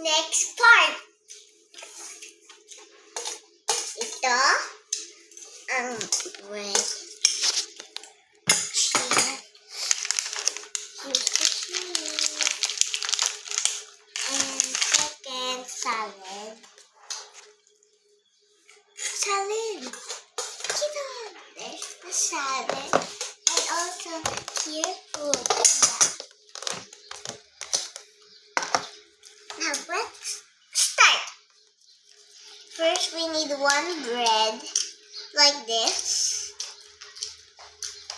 next part. Ito ang bread. Here's the cheese. And second, salad. Salad. Kita. There's the salad. And also here, food. Now let's start. First, we need one bread like this.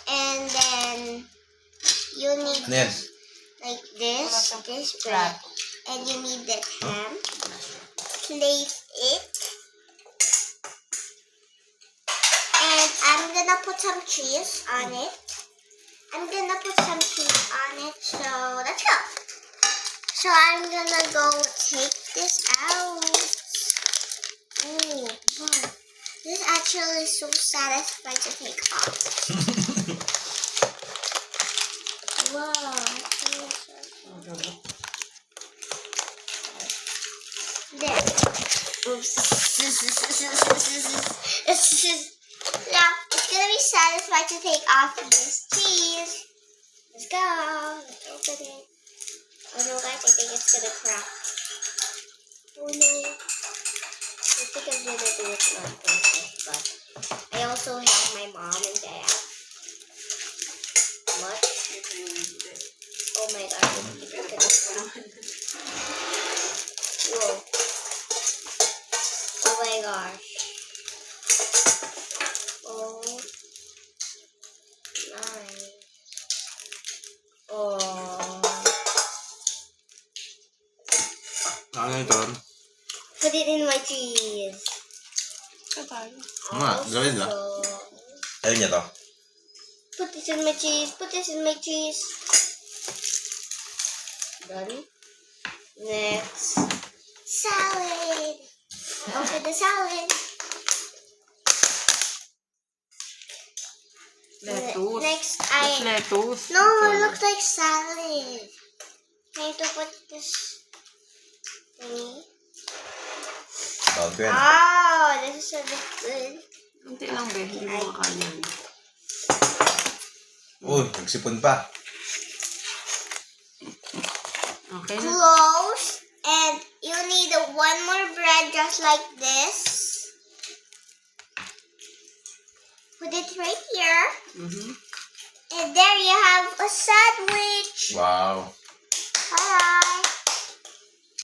And then you need like this bread. And you need the ham. Place it. And I'm gonna put some cheese on it. So let's go. So I'm gonna go take this out. Oh, wow. This is actually so satisfying to take off. Wow. There. Oops. Now, it's gonna be satisfying to take off this cheese. Let's go. Let's open it. Oh no, guys, I think it's gonna crack. Oh no. I think I'm gonna do it not perfect, but I also have my mom and dad. What? Oh my god, it's gonna crack. Whoa. Oh my gosh. Oh. Nice. Oh. Ano ito? Put it in my cheese. Gawin lang. Ayun niya to. Put this in my cheese. Put this in my cheese. Done. Next. Salad. Open the salad. Lettuce. Next, It's lettuce. No, it looks like salad. I need to put this thingy. Tawag ko yan. Oh, this is so good. Kunti lang, be. Hindi mo makakain. Uy, nagsipon pa. Okay na. Close. And you need one more bread just like this. Put it right here. And there you have a sandwich. Wow. Bye.